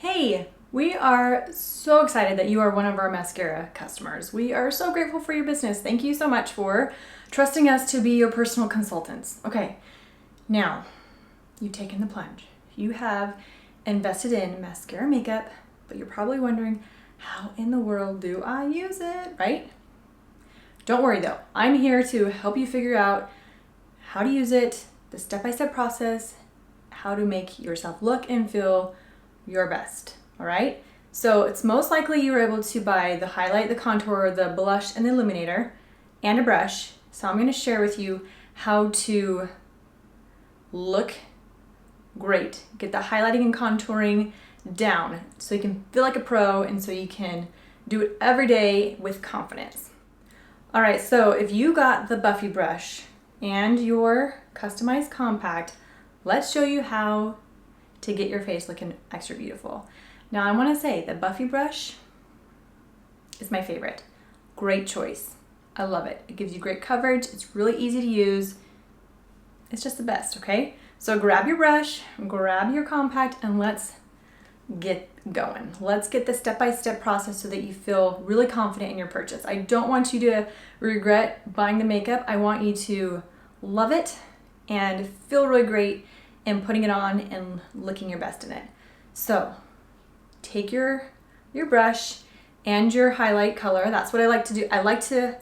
Hey, we are so excited that you are one of our mascara customers. We are so grateful for your business. Thank you so much for trusting us to be your personal consultants. Okay, now you've taken the plunge. You have invested in mascara makeup, but you're probably wondering, how in the world do I use it, right? Don't worry though, I'm here to help you figure out how to use it, the step-by-step process, how to make yourself look and feel your best, all right? So it's most likely you were able to buy the highlight, the contour, the blush, and the illuminator, and a brush. So I'm gonna share with you how to look great, get the highlighting and contouring down so you can feel like a pro and so you can do it every day with confidence. All right, so if you got the Buffy brush and your customized compact, let's show you how to get your face looking extra beautiful. Now I want to say the Buffy brush is my favorite. Great choice. I love it. It gives you great coverage. It's really easy to use. It's just the best, okay? So grab your brush, grab your compact, and let's get going. Let's get the step-by-step process so that you feel really confident in your purchase. I don't want you to regret buying the makeup. I want you to love it and feel really great and putting it on and looking your best in it. So take your brush and your highlight color. That's what I like to do. I like to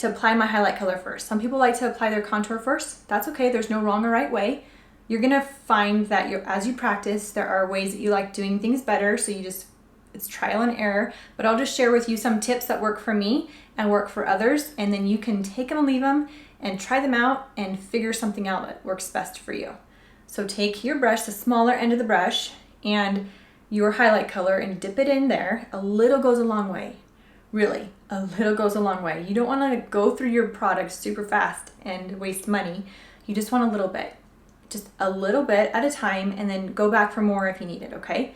apply my highlight color first. Some people like to apply their contour first. That's okay. There's no wrong or right way. You're gonna find that as you practice, there are ways that you like doing things better. So it's trial and error, but I'll just share with you some tips that work for me and work for others. And then you can take them and leave them and try them out and figure something out that works best for you. So take your brush, the smaller end of the brush, and your highlight color and dip it in there. A little goes a long way. Really, a little goes a long way. You don't want to go through your product super fast and waste money. You just want a little bit. Just a little bit at a time, and then go back for more if you need it, okay?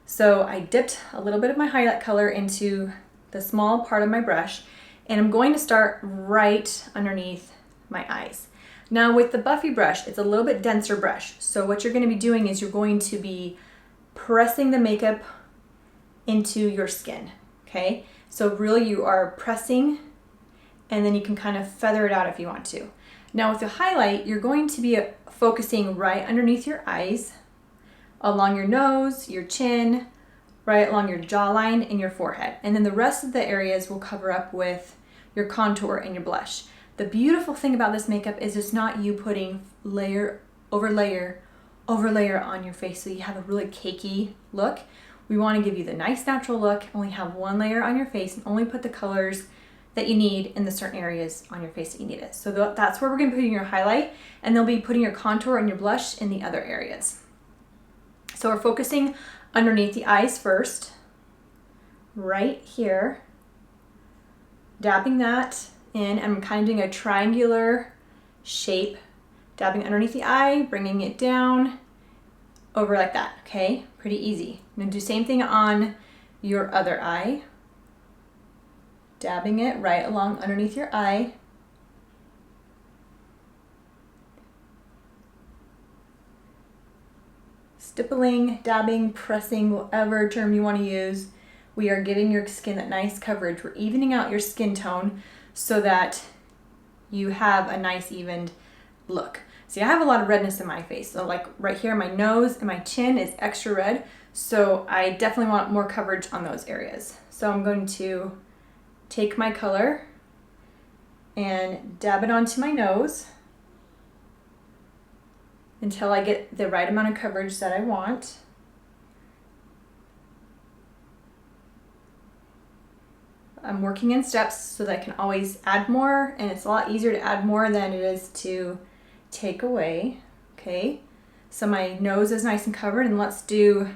So I dipped a little bit of my highlight color into the small part of my brush, and I'm going to start right underneath my eyes. Now with the Buffy brush, it's a little bit denser brush. So what you're going to be doing is you're going to be pressing the makeup into your skin, okay? So really you are pressing, and then you can kind of feather it out if you want to. Now with the highlight, you're going to be focusing right underneath your eyes, along your nose, your chin, right along your jawline and your forehead. And then the rest of the areas will cover up with your contour and your blush. The beautiful thing about this makeup is it's not you putting layer over layer over layer on your face so you have a really cakey look. We want to give you the nice natural look, only have one layer on your face and only put the colors that you need in the certain areas on your face that you need it. So that's where we're going to be putting your highlight, and they'll be putting your contour and your blush in the other areas. So we're focusing underneath the eyes first, right here, dabbing that in. I'm kind of doing a triangular shape, dabbing underneath the eye, bringing it down over like that, okay? Pretty easy. I'm gonna do the same thing on your other eye, dabbing it right along underneath your eye. Stippling, dabbing, pressing, whatever term you want to use. We are giving your skin that nice coverage. We're evening out your skin tone so that you have a nice evened look. See, I have a lot of redness in my face. So like right here, my nose and my chin is extra red. So I definitely want more coverage on those areas. So I'm going to take my color and dab it onto my nose until I get the right amount of coverage that I want. I'm working in steps so that I can always add more, and it's a lot easier to add more than it is to take away, okay? So my nose is nice and covered, and let's do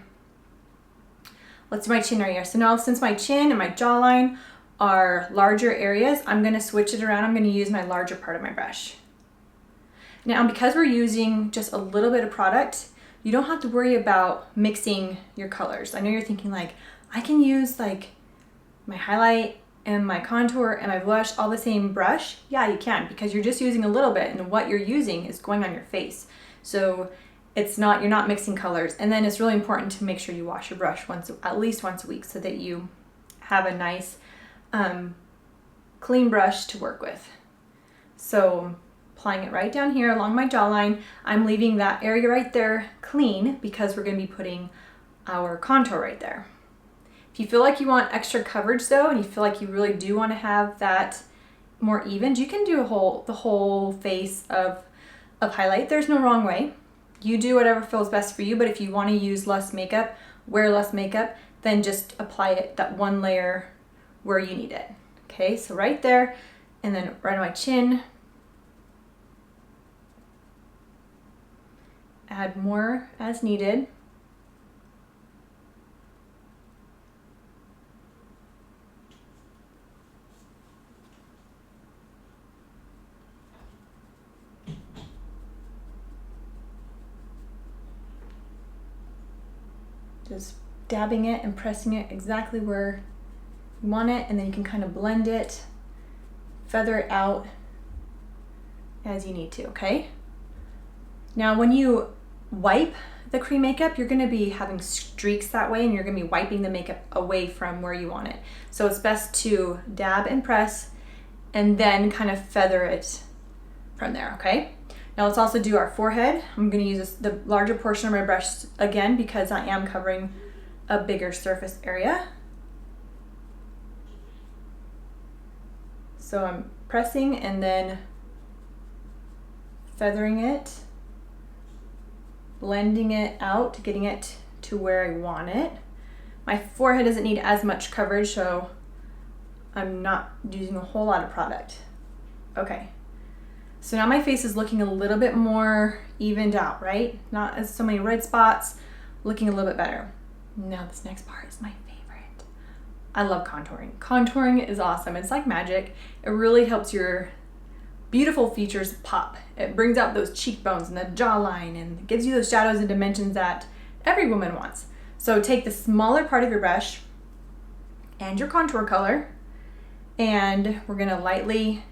my chin right here. So now since my chin and my jawline are larger areas, I'm gonna switch it around. I'm gonna use my larger part of my brush. Now, because we're using just a little bit of product, you don't have to worry about mixing your colors. I know you're thinking like, I can use like my highlight and my contour and my blush all the same brush. Yeah, you can, because you're just using a little bit, and what you're using is going on your face. So you're not mixing colors. And then it's really important to make sure you wash your brush at least once a week so that you have a nice clean brush to work with. So applying it right down here along my jawline. I'm leaving that area right there clean because we're going to be putting our contour right there. If you feel like you want extra coverage though, and you feel like you really do want to have that more evened, you can do the whole face of highlight. There's no wrong way. You do whatever feels best for you, but if you want to use less makeup, wear less makeup, then just apply it that one layer where you need it. Okay, so right there, and then right on my chin. Add more as needed. Just dabbing it and pressing it exactly where you want it, and then you can kind of blend it, feather it out as you need to, okay? Now when you wipe the cream makeup, you're gonna be having streaks that way, and you're gonna be wiping the makeup away from where you want it. So it's best to dab and press and then kind of feather it from there, okay? Now let's also do our forehead. I'm gonna use the larger portion of my brush again because I am covering a bigger surface area. So I'm pressing and then feathering it, blending it out, getting it to where I want it. My forehead doesn't need as much coverage, so I'm not using a whole lot of product. Okay. So now my face is looking a little bit more evened out, right? Not as so many red spots, looking a little bit better. Now this next part is my favorite. I love contouring. Contouring is awesome. It's like magic. It really helps your beautiful features pop. It brings out those cheekbones and the jawline and gives you those shadows and dimensions that every woman wants. So take the smaller part of your brush and your contour color, and we're gonna lightly,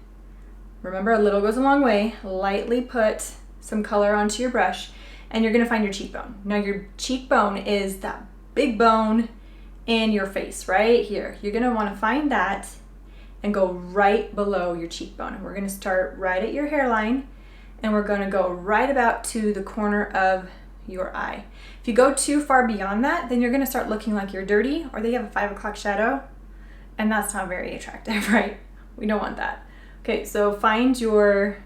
remember, a little goes a long way, lightly put some color onto your brush, and you're gonna find your cheekbone. Now your cheekbone is that big bone in your face right here. You're gonna wanna find that and go right below your cheekbone. We're gonna start right at your hairline, and we're gonna go right about to the corner of your eye. If you go too far beyond that, then you're gonna start looking like you're dirty or that you have a 5 o'clock shadow, and that's not very attractive, right? We don't want that. Okay, so find your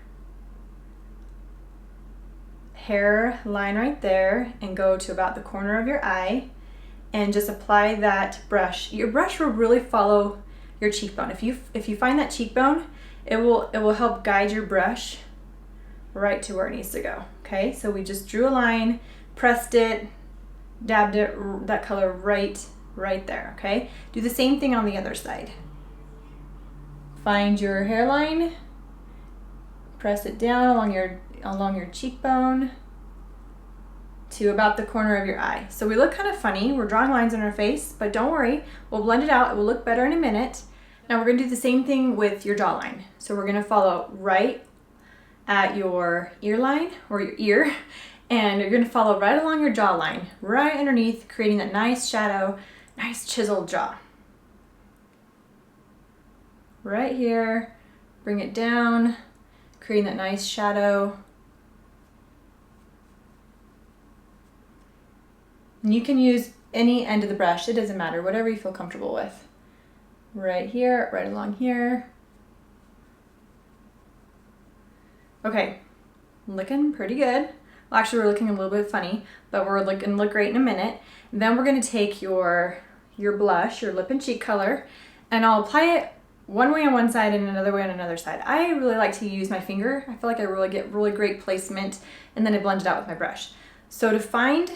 hairline right there and go to about the corner of your eye and just apply that brush. Your brush will really follow your cheekbone. If you find that cheekbone, it will help guide your brush right to where it needs to go. Okay, so we just drew a line, pressed it, dabbed it, that color right there. Okay, do the same thing on the other side. Find your hairline, press it down along your cheekbone to about the corner of your eye. So we look kind of funny. We're drawing lines on our face, but don't worry, we'll blend it out. It will look better in a minute. Now we're gonna do the same thing with your jawline. So we're gonna follow right at your ear line or your ear, and you're gonna follow right along your jawline, right underneath, creating that nice shadow, nice chiseled jaw. Right here, bring it down, creating that nice shadow. And you can use any end of the brush, it doesn't matter, whatever you feel comfortable with. Right here, right along here. Okay, looking pretty good. Well, actually we're looking a little bit funny, but we're looking look great in a minute. Then we're gonna take your blush, your lip and cheek color, and I'll apply it one way on one side and another way on another side. I really like to use my finger. I feel like I really get really great placement, and then I blend it out with my brush. So to find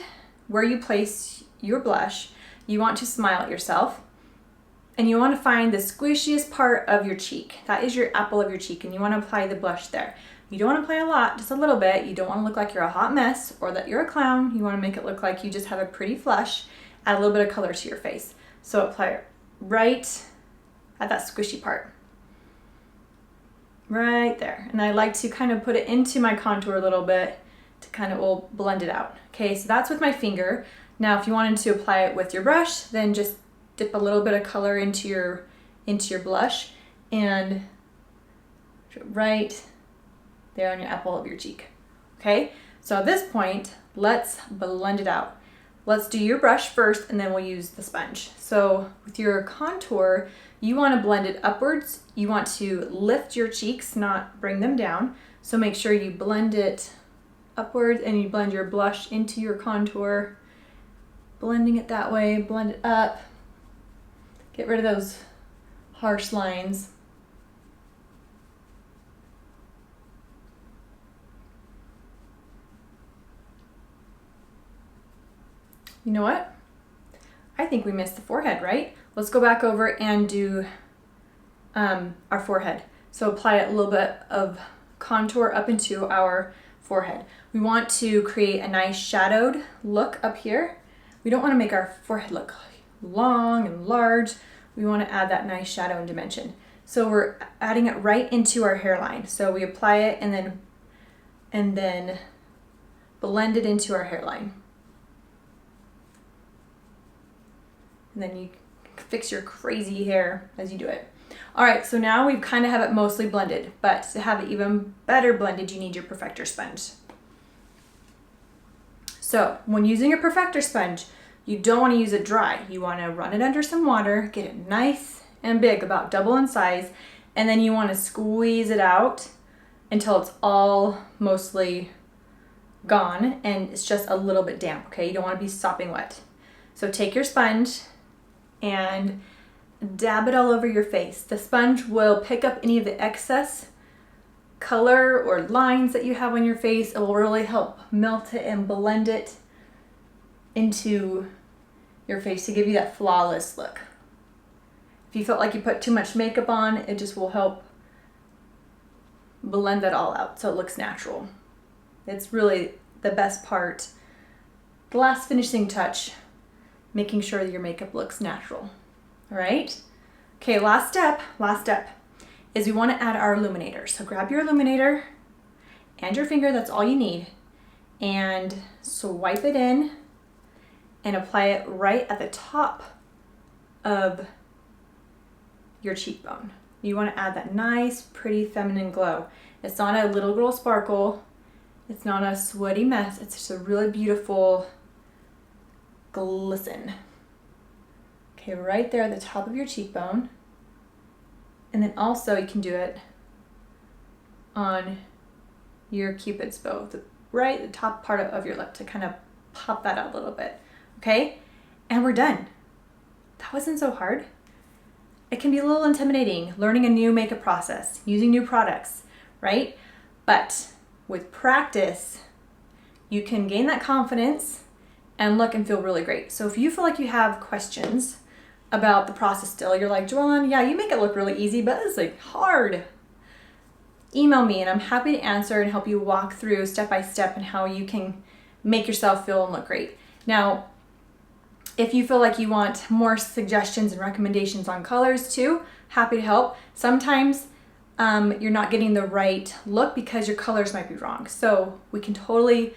where you place your blush, you want to smile at yourself, and you want to find the squishiest part of your cheek. That is your apple of your cheek, and you want to apply the blush there. You don't want to apply a lot, just a little bit. You don't want to look like you're a hot mess or that you're a clown. You want to make it look like you just have a pretty flush, add a little bit of color to your face. So apply it right at that squishy part. Right there. And I like to kind of put it into my contour a little bit to kind of will blend it out. Okay, so that's with my finger. Now if you wanted to apply it with your brush, then just dip a little bit of color into your blush and right there on your apple of your cheek. Okay, so at this point, let's blend it out. Let's do your brush first and then we'll use the sponge. So with your contour, you want to blend it upwards. You want to lift your cheeks, not bring them down. So make sure you blend it upwards and you blend your blush into your contour. Blending it that way, blend it up. Get rid of those harsh lines. You know what? I think we missed the forehead, right? Let's go back over and do our forehead. So apply a little bit of contour up into our forehead. We want to create a nice shadowed look up here. We don't want to make our forehead look long and large. We want to add that nice shadow and dimension. So we're adding it right into our hairline. So we apply it and then blend it into our hairline. And then you fix your crazy hair as you do it. All right, so now we kind of have it mostly blended, but to have it even better blended, you need your perfector sponge. So when using a perfector sponge, you don't want to use it dry. You want to run it under some water, get it nice and big, about double in size, and then you want to squeeze it out until it's all mostly gone and it's just a little bit damp, okay? You don't want to be sopping wet. So take your sponge and dab it all over your face. The sponge will pick up any of the excess color or lines that you have on your face. It will really help melt it and blend it into your face to give you that flawless look. If you felt like you put too much makeup on, it just will help blend that all out so it looks natural. It's really the best part. The last finishing touch, making sure that your makeup looks natural. All right? Okay, last step is we want to add our illuminator. So grab your illuminator and your finger, that's all you need, and swipe it in and apply it right at the top of your cheekbone. You want to add that nice, pretty, feminine glow. It's not a little girl sparkle. It's not a sweaty mess. It's just a really beautiful glisten. Okay, right there at the top of your cheekbone. And then also you can do it on your Cupid's bow, right at the top part of your lip to kind of pop that out a little bit. Okay, and we're done. That wasn't so hard. It can be a little intimidating learning a new makeup process, using new products, right? But with practice, you can gain that confidence and look and feel really great. So if you feel like you have questions about the process still, you're like, Joellen, yeah, you make it look really easy, but it's like hard. Email me and I'm happy to answer and help you walk through step by step and how you can make yourself feel and look great. Now, if you feel like you want more suggestions and recommendations on colors too, happy to help. Sometimes you're not getting the right look because your colors might be wrong. So we can totally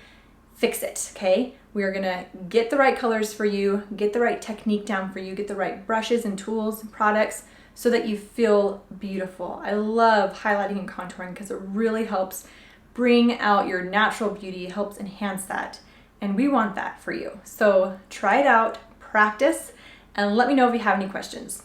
fix it, okay? We are gonna get the right colors for you, get the right technique down for you, get the right brushes and tools and products so that you feel beautiful. I love highlighting and contouring because it really helps bring out your natural beauty, helps enhance that. And we want that for you. So try it out, practice, and let me know if you have any questions.